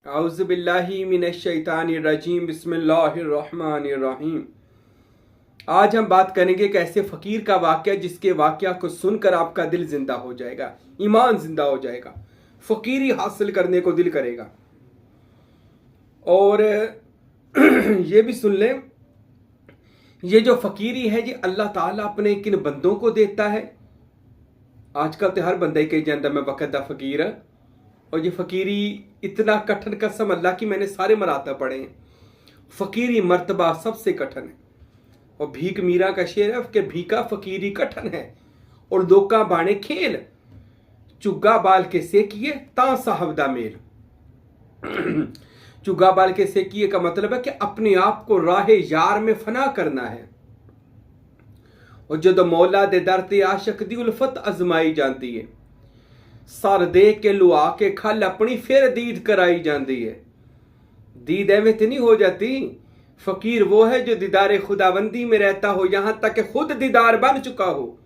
औज़ुबिल्लाहि मिनश्शैतानिर्रजीम बिस्मिल्लाहिर्रहमानिर्रहीम। आज हम बात करेंगे एक ऐसे फ़कीर का वाक़या जिसके वाक़या को सुनकर आपका दिल जिंदा हो जाएगा, ईमान जिंदा हो जाएगा, फ़कीरी हासिल करने को दिल करेगा। और ये भी सुन लें, ये जो फ़कीरी है ये अल्लाह ताला अपने किन बंदों को देता है। आजकल तो हर बंदे के जंद में वक़्त दा फ़कीर है। और ये फ़कीरी इतना कठिन कसम अल्लाह की मैंने सारे मरातब पढ़े हैं। फ़कीरी मर्तबा सबसे कठिन है। और भीख मीरा का शेर है कि भीखा फ़कीरी कठिन है और लोका बाणे खेल, चुग्गा बाल के सेकिए ता साहब दा मेल। चुग्गा बाल के सेकिए का मतलब है कि अपने आप को राहे यार में फना करना है। और जो मौला दे दर ते आशिक दी उल्फत अजमाई जाती है, सर दे के लुआ के खल अपनी फिर दीद कराई जाती है। दीद एवं तो नहीं हो जाती। फकीर वो है जो दीदार खुदाबंदी में रहता हो, यहां तक कि खुद दीदार बन चुका हो।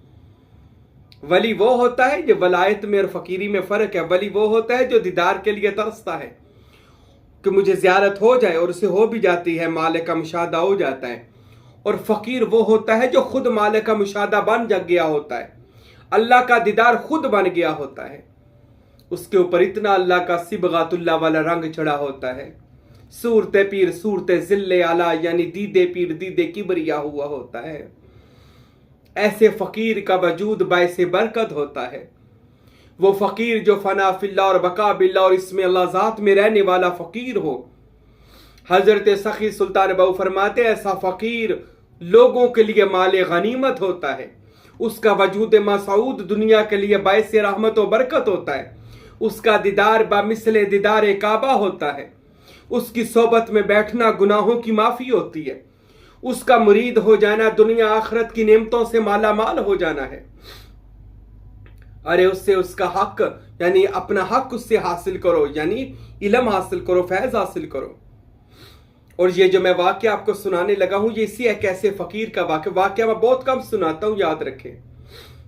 वली वो होता है जो वलायत में और फकीरी में फर्क है। वली वो होता है जो दीदार के लिए तरसता है कि मुझे ज़ियारत हो जाए, और उसे हो भी जाती है, मालिक का मुशादा हो जाता है। और फकीर वो होता है जो खुद मालिक का मुशादा बन जग गया होता है, अल्लाह का दीदार खुद बन गया होता है। उसके ऊपर इतना अल्लाह का सिबगातुल्लाह वाला रंग चढ़ा होता है। सूरत पीर सूरत जिल्ले आला, यानी दीदे पीर दीदे किबरिया हुआ होता है। ऐसे फकीर का वजूद बायसे बरकत होता है। वो फकीर जो फना फिल्ला और बका बिल्ला और इसमें अल्लाह ज़ात में रहने वाला फकीर हो। हजरत सखी सुल्तान बाऊ फरमाते, ऐसा फकीर लोगों के लिए माले गनीमत होता है। उसका वजूद मसऊद दुनिया के लिए बायस रहमत और बरकत होता है। उसका दीदार बामिसले दीदार काबा होता है। उसकी सोबत में बैठना गुनाहों की माफ़ी होती है। उसका मुरीद हो जाना दुनिया आखिरत की नेमतों से माला माल हो जाना है। अरे उससे उसका हक, यानी अपना हक उससे हासिल करो, यानी इल्म हासिल करो, फैज़ हासिल करो। और ये जो मैं वाक़या आपको सुनाने लगा हूँ, ये इसी एक ऐसे फ़कीर का वाक़या मैं बहुत कम सुनाता हूँ, याद रखें।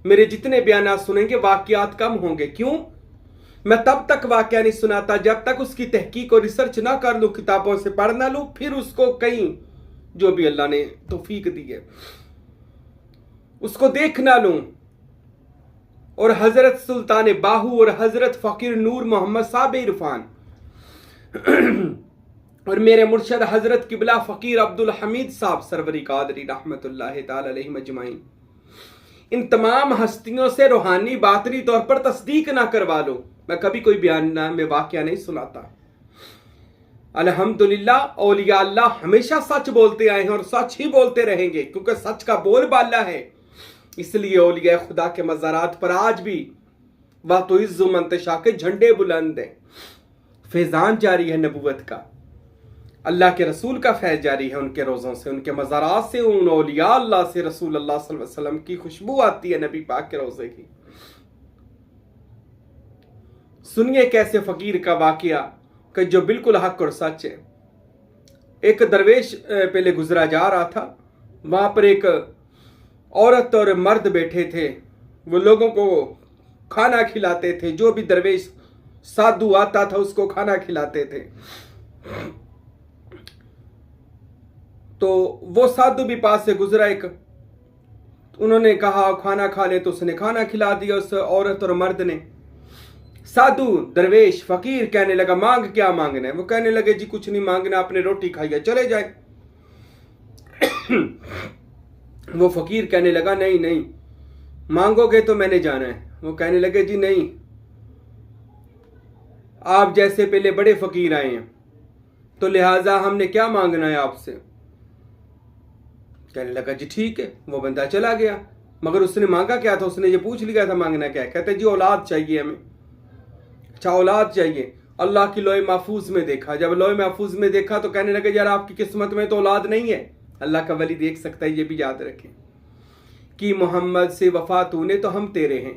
मेरे जितने बयान सुनेंगे वाक़यात कम होंगे। क्यों? मैं तब तक वाक़या नहीं सुनाता जब तक उसकी तहकीक और रिसर्च ना कर लूँ, किताबों से पढ़ ना लूँ, फिर उसको कहीं जो भी अल्लाह ने तौफीक दी है उसको देख ना लूँ। और हज़रत सुल्तान बाहू और हज़रत फ़कीर नूर मोहम्मद साहब इरफान और मेरे मुर्शद हज़रत किबला फ़कीर अब्दुल हमीद साहब सरवरी कादरी रहमतुल्लाह ताला अलैहि मजमाइन, इन तमाम हस्तियों से रूहानी बातनी तौर पर तस्दीक ना करवा लो। मैं कभी कोई बयान में वाक़या नहीं सुनाता। अल्हम्दुलिल्लाह औलिया अल्लाह हमेशा सच बोलते आए हैं और सच ही बोलते रहेंगे, क्योंकि सच का बोलबाला है। इसलिए औलिया खुदा के मज़ारात पर आज भी वातो इज़्ज़ु मंतशा के झंडे बुलंद हैं। फैज़ान जारी है नबूवत का, अल्लाह के रसूल का फैज़ जारी है। उनके रोज़ों से, उनके मज़ारात से, उन औलिया अल्लाह से रसूल अल्लाह सल्लल्लाहु अलैहि वसल्लम की खुशबू आती है, नबी पाक के रोज़े की। सुनिए कैसे फ़कीर का वाक़या कि जो बिल्कुल हक और सच है। एक दरवेश पहले गुजरा जा रहा था, वहाँ पर एक औरत और मर्द बैठे थे। वो लोगों को खाना खिलाते थे, जो भी दरवेश साधु आता था उसको खाना खिलाते थे। तो वो साधु भी पास से गुजरा, एक उन्होंने कहा खाना खा ले, तो उसने खाना खिला दिया उस औरत और मर्द ने। साधु दरवेश फकीर कहने लगा, मांग क्या मांगना है? वो कहने लगे, जी कुछ नहीं मांगना, आपने रोटी खाई, चले जाए। वो फकीर कहने लगा, नहीं नहीं, मांगोगे तो मैंने जाना है। वो कहने लगे, जी नहीं, आप जैसे पहले बड़े फकीर आए हैं, तो लिहाजा हमने क्या मांगना है आपसे। कहने लगा, जी ठीक है। वो बंदा चला गया। मगर उसने मांगा क्या था? उसने ये पूछ लिया था मांगना क्या है। कहते, जी औलाद चाहिए हमें। अच्छा, औलाद चाहिए। अल्लाह की लोहे महफूज में देखा। जब लोहे महफूज में देखा तो कहने लगे, यार आपकी किस्मत में तो औलाद नहीं है। अल्लाह का वली देख सकता है, ये भी याद रखें कि मोहम्मद से वफा तूने तो हम तेरे हैं।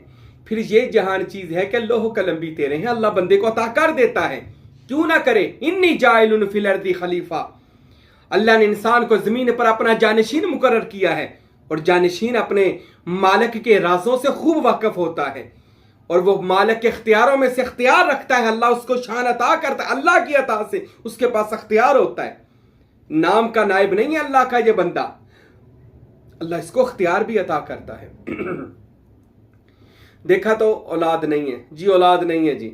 फिर ये जहान चीज है कि लोह कलम भी तेरे हैं। अल्लाह बंदे को अता कर देता है, क्यों ना करे। इन्नी जाइलुन फिल अर्दी खलीफा, अल्लाह ने इंसान को जमीन पर अपना जानशीन मुकर्रर किया है। और जानशीन अपने मालिक के राजों से खूब वाकिफ होता है। और वो मालिक के इख्तियारों में से इख्तियार रखता है, अल्लाह उसको शान अता करता है, अल्लाह की अता से उसके पास इख्तियार होता है। नाम का नायब नहीं है अल्लाह का ये बंदा, अल्लाह इसको इख्तियार भी अता करता है। देखा तो औलाद नहीं है जी, औलाद नहीं है जी,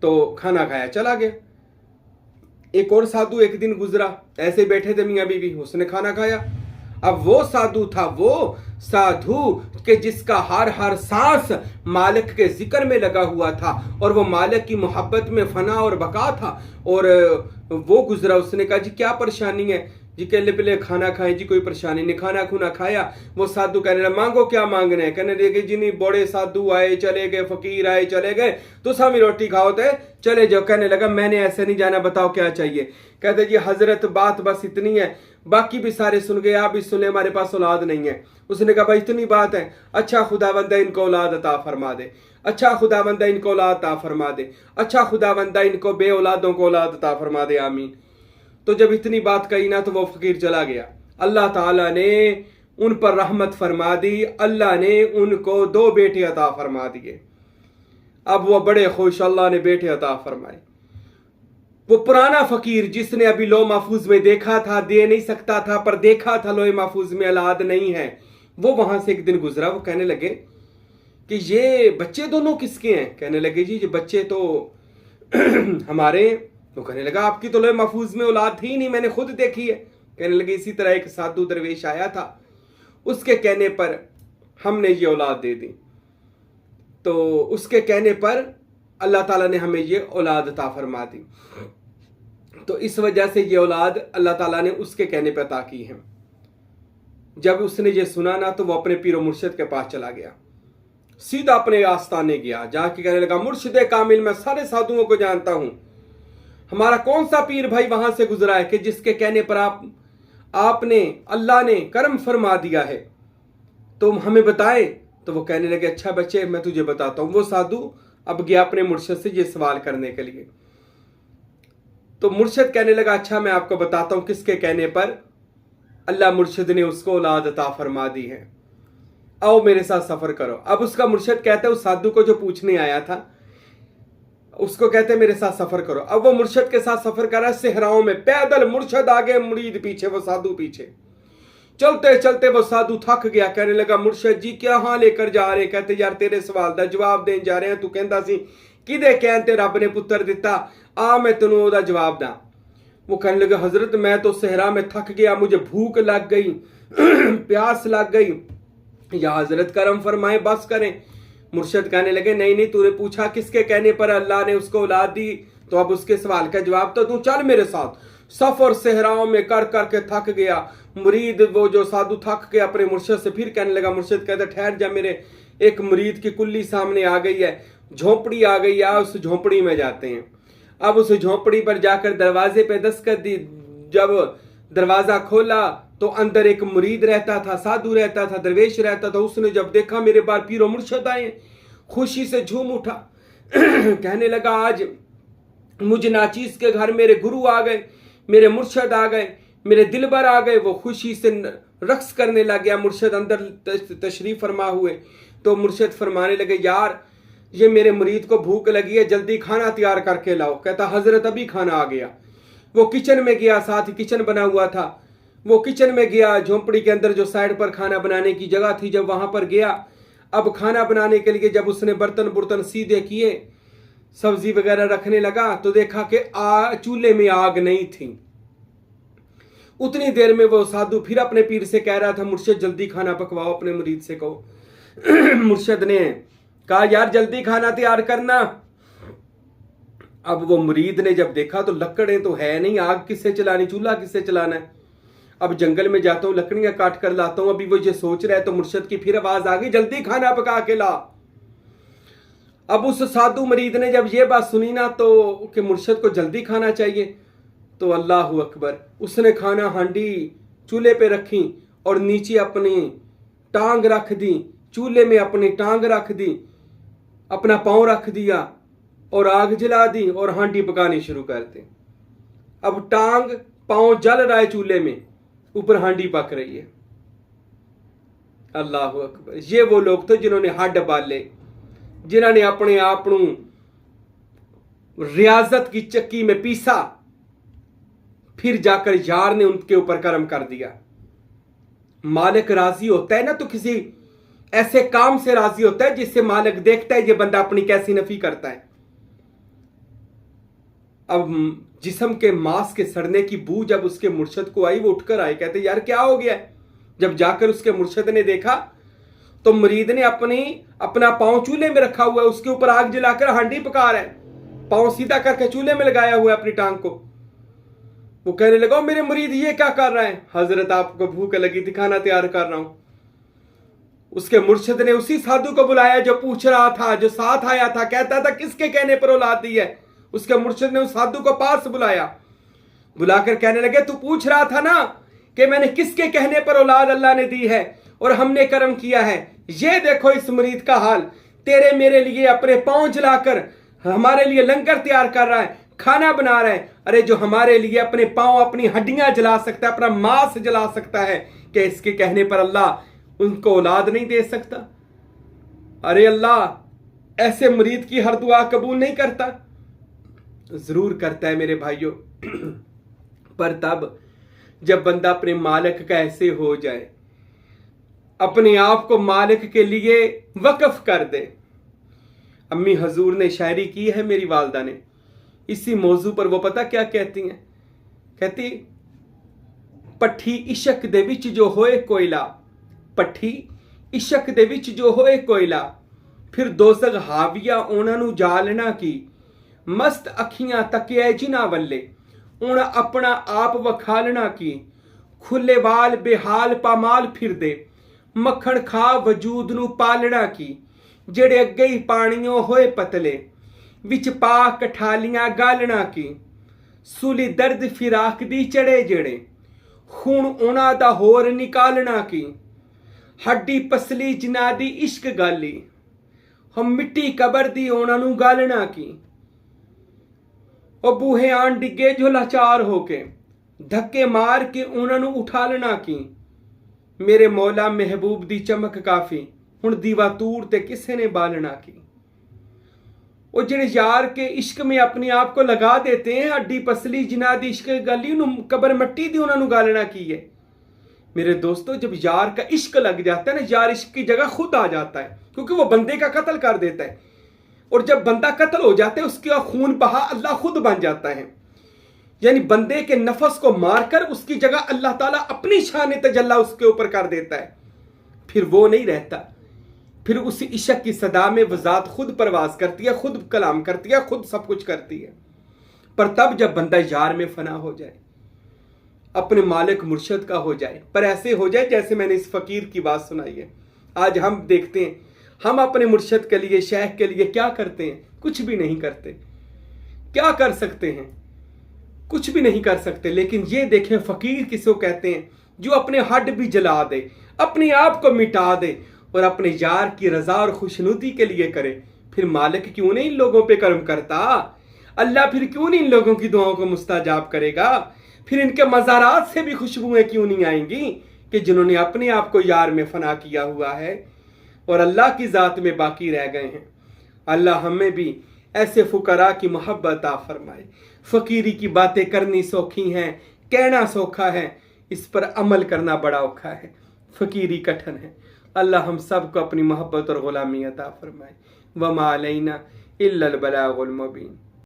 तो खाना खाया चला गया। एक और साधु एक दिन गुजरा, ऐसे बैठे थे मियाँ बीवी, उसने खाना खाया। अब वो साधु था, वो साधु के जिसका हर हर सांस मालिक के जिक्र में लगा हुआ था और वो मालिक की मोहब्बत में फना और बका था। और वो गुजरा, उसने कहा जी क्या परेशानी है जी, कहले पहले खाना खाएं जी, कोई परेशानी नहीं। खाना खुना खाया, वो साधु कहने लगा मांगो क्या मांगना है। कहने लगे जी नहीं, बड़े साधु आए चले गए, फकीर आए चले गए, तो सामी रोटी खाओ थे चले जाओ। कहने लगा मैंने ऐसे नहीं जाना, बताओ क्या चाहिए। कहते जी हजरत बात बस इतनी है, बाकी भी सारे सुन गए, आप भी सुने, हमारे पास औलाद नहीं है। उसने कहा भाई इतनी बात है, अच्छा खुदावंदा इनको औलाद अता फरमा दे, अच्छा खुदावंदा इनको औलाद अता फरमा दे, अच्छा खुदावंदा इनको बे औलादों को औलाद अता फरमा दे, आमीन। तो जब इतनी बात कही ना तो वो फकीर चला गया। अल्लाह ताला ने उन पर रहमत फरमा दी, अल्लाह ने उनको 2 बेटे अता फरमा दिए। अब वो बड़े खुश, अल्लाह ने बेटे अता फरमाए। वो पुराना फकीर जिसने अभी लो महफूज में देखा था, दे नहीं सकता था, पर देखा था लोहे महफूज में औलाद नहीं है, वो वहां से एक दिन गुजरा। वो कहने लगे कि ये बच्चे दोनों किसके हैं। कहने लगे जी ये बच्चे तो हमारे। तो कहने लगा आपकी तो लोहे महफूज में औलाद थी नहीं, मैंने खुद देखी है। कहने लगे इसी तरह एक साधु दरवेश आया था, उसके कहने पर हमने ये औलाद दे दी, तो उसके कहने पर अल्लाह ताला ने हमें ये औलाद अता फरमा दी। तो इस वजह से ये औलाद अल्लाह ताला ने उसके कहने पर अता की है। जब उसने ये सुना ना तो वो अपने पीरो मुर्शिद के पास चला गया, सीधा अपने आस्थाने गया, जाके कहने लगा मुर्शिद कामिल मैं सारे साधुओं को जानता हूं, हमारा कौन सा पीर भाई वहां से गुजरा है कि जिसके कहने पर आपने अल्लाह ने करम फरमा दिया है, तुम हमें बताए। तो वो कहने लगे अच्छा बच्चे मैं तुझे बताता हूं। वो साधु अब गया अपने मुर्शिद से ये सवाल करने के लिए। तो मुर्शिद कहने लगा अच्छा मैं आपको बताता हूं किसके कहने पर अल्लाह मुर्शिद ने उसको औलाद अता फरमा दी है, आओ मेरे साथ सफर करो। अब उसका मुर्शिद कहता है उस साधु को जो पूछने आया था उसको कहते मेरे साथ सफर करो। अब वो मुर्शिद के साथ सफर कर रहा है सेहराओं में, पैदल, मुर्शिद आगे मुरीद पीछे, वो साधु पीछे। चलते चलते वो साधु थक गया, कहने लगा मुर्शिद जी क्या हाँ लेकर जा रहे। कहते यार तेरे सवाल का जवाब देन जा रहे हैं, तू कहता सी किदे कहन ते रब ने पुत्र दिता, आ मैं तेनों ओदा जवाब दा। वो कहने लगा हजरत मैं तो सहरा में थक गया, मुझे भूख लग गई प्यास लग गई, या हजरत करम फरमाए बस करें। मुर्शिद कहने लगे नहीं नहीं, तूने पूछा किसके कहने पर अल्लाह ने उसको औलाद दी, तो अब उसके सवाल का जवाब तो तू चल मेरे साथ। सफर सहराओं में कर करके थक गया मुरीद, वो जो साधु थक के अपने मुर्शिद से फिर कहने लगा, मुर्शिद कहते ठहर जा, मेरे एक मुरीद की कुल्ली सामने आ गई है, झोंपड़ी आ गई है, उस झोंपड़ी में जाते हैं। अब उस झोंपड़ी पर जाकर दरवाजे पे दस्तक दी, जब दरवाजा खोला तो अंदर एक मुरीद रहता था, साधु रहता था, दरवेश रहता था। उसने जब देखा मेरे बार पीरो मुर्शिद आए, खुशी से झूम उठा कहने लगा आज मुझ नाचीज के घर मेरे गुरु आ गए, मेरे मुर्शिद आ गए, मेरे दिलबर आ गए। वो खुशी से रक्स करने लग गया। मुर्शिद अंदर तशरीफ फरमा हुए तो मुर्शिद फरमाने लगे यार ये मेरे मुरीद को भूख लगी है, जल्दी खाना तैयार करके लाओ। कहता हजरत अभी खाना आ गया। वो किचन में गया, साथ ही किचन बना हुआ था, वो किचन में गया, झोंपड़ी के अंदर जो साइड पर खाना बनाने की जगह थी, जब वहां पर गया, अब खाना बनाने के लिए जब उसने बर्तन बुर्तन सीधे किए, सब्जी वगैरह रखने लगा तो देखा कि चूल्हे में आग नहीं थी। उतनी देर में वो साधु फिर अपने पीर से कह रहा था मुर्शिद जल्दी खाना पकवाओ, अपने मुरीद से कहो। मुर्शिद ने कहा यार जल्दी खाना तैयार करना। अब वो मुरीद ने जब देखा तो लकड़ें तो है नहीं, आग किससे चलानी, चूल्हा किससे चलाना है। अब जंगल में जाता हूँ, लकड़ियां काट कर लाता हूं। अभी वो ये सोच रहा है तो मुर्शिद की फिर आवाज आ गई जल्दी खाना पका के ला। अब उस साधु मरीद ने जब ये बात सुनी ना तो कि मुर्शिद को जल्दी खाना चाहिए, तो अल्लाह अकबर, उसने खाना हांडी चूल्हे पे रखी और नीचे अपनी टांग रख दी, चूल्हे में अपनी टांग रख दी, अपना पांव रख दिया और आग जला दी और हांडी पकानी शुरू कर दी। अब टांग पांव जल रहा है चूल्हे में, ऊपर हांडी पक रही है। अल्लाह अकबर। ये वो लोग थे जिन्होंने हड्ड बाले, जिन्होंने अपने आप को रियाजत की चक्की में पीसा, फिर जाकर यार ने उनके ऊपर कर्म कर दिया। मालिक राजी होता है ना तो किसी ऐसे काम से राजी होता है जिससे मालिक देखता है ये बंदा अपनी कैसी नफी करता है। अब जिस्म के मांस के सड़ने की बू जब उसके मुर्शद को आई, वो उठकर आए, कहते यार क्या हो गया है। जब जाकर उसके मुर्शद ने देखा तो मुरीद ने अपना पांव चूल्हे में रखा हुआ है, उसके ऊपर आग जलाकर हांडी पका रहा है, पांव सीधा करके चूल्हे में लगाया हुआ है अपनी टांग को। वो कहने लगा मेरे मुरीद ये क्या कर रहा है। हजरत आपको भूख लगी थी, खाना तैयार कर रहा हूं। उसके मुर्शिद ने उसी साधु को बुलाया जो पूछ रहा था, जो साथ आया था, कहता था किसके कहने पर औलाद दी है। उसके मुर्शिद ने उस साधु को पास बुलाया, बुलाकर कहने लगे तू पूछ रहा था ना कि मैंने किसके कहने पर औलाद अल्लाह ने दी है और हमने कर्म किया है। ये देखो इस मुरीद का हाल, तेरे मेरे लिए अपने पांव जलाकर हमारे लिए लंगर तैयार कर रहा है, खाना बना रहा है। अरे जो हमारे लिए अपने पांव, अपनी हड्डियां जला सकता है, अपना मांस जला सकता है, कि इसके कहने पर अल्लाह उनको औलाद नहीं दे सकता। अरे अल्लाह ऐसे मुरीद की हर दुआ कबूल नहीं करता। जरूर करता है मेरे भाइयों, पर तब जब बंदा अपने मालिक का ऐसे हो जाए, अपने आप को मालिक के लिए वक्फ कर दे। अम्मी हजूर ने शायरी की है मेरी वालदा ने इसी मौजू पर। वो पता क्या कहती हैं, कहती पट्ठी इशक दे विच जो होए कोयला, पट्ठी इशक दे विच जो होए कोयला, फिर दोज़ख हाविया उन्हां नूं जालना की, मस्त अखियां तकिया जिन्हां वल्ले उन्हां अपना आप वखालना की, खुले वाल बेहाल पामाल फिर दे, मक्खण खा वजूद नूं पालना की, जेड़े अगे ही पानियों होए पतले, विच पा कठालियां गालना की, सूली दर्द फिराक दी चढ़े जेड़े, खून उन्हां दा होर निकालना की, हड्डी पसली जिन्हां दी इश्क गाली, हम मिट्टी कबर दी उन्हां नूं गालना की। ओ बूहे आन डिगे जो लाचार होके, धक्के मार के उन्हां नूं उठालना की, मेरे मौला महबूब दी चमक काफी, हुण दीवा तूर ते किसे ने बालना की। वो जेड़े यार के इश्क में अपने आप को लगा देते हैं, हड्डी पसली जिन्हां दी इश्क गली कबर मट्टी दी उन्हां नूं गालना की है। मेरे दोस्तों जब यार का इश्क लग जाता है ना, यार इश्क की जगह खुद आ जाता है, क्योंकि वो बंदे का कत्ल कर देता है। और जब बंदा कत्ल हो जाता है उसका खून बहा अल्लाह खुद बन जाता है, यानी बंदे के नफस को मारकर उसकी जगह अल्लाह ताला अपनी शान तजल्ला उसके ऊपर कर देता है। फिर वो नहीं रहता, फिर उस इश्क की सदा में वो जात खुद परवाज करती है, खुद कलाम करती है, खुद सब कुछ करती है। पर तब जब बंदा यार में फना हो जाए, अपने मालिक मुर्शद का हो जाए, पर ऐसे हो जाए जैसे मैंने इस फकीर की बात सुनाई है। आज हम देखते हैं हम अपने मुर्शद के लिए, शेख के लिए क्या करते हैं? कुछ भी नहीं करते। क्या कर सकते हैं? कुछ भी नहीं कर सकते। लेकिन ये देखें फकीर किसको कहते हैं, जो अपने हड भी जला दे, अपने आप को मिटा दे और अपने यार की रजा और खुशनुदी के लिए करे। फिर मालिक क्यों नहीं इन लोगों पे कर्म करता? अल्लाह फिर क्यों नहीं इन लोगों की दुआओं को मुस्ताजाब करेगा? फिर इनके मज़ारात से भी खुशबुएं क्यों नहीं आएंगी कि जिन्होंने अपने आप को यार में फना किया हुआ है और अल्लाह की ज़ात में बाकी रह गए हैं। अल्लाह हमें भी ऐसे फुकरा की मोहब्बत आ फरमाए। फ़कीरी की बातें करनी सौखी हैं, कहना सौखा है, इस पर अमल करना बड़ा औखा है। फ़कीरी कठिन है। अल्लाह हम सब को अपनी मोहब्बत और ग़ुलामी अता फरमाए। वमा अलैना इल्लल बलागुल मुबीन।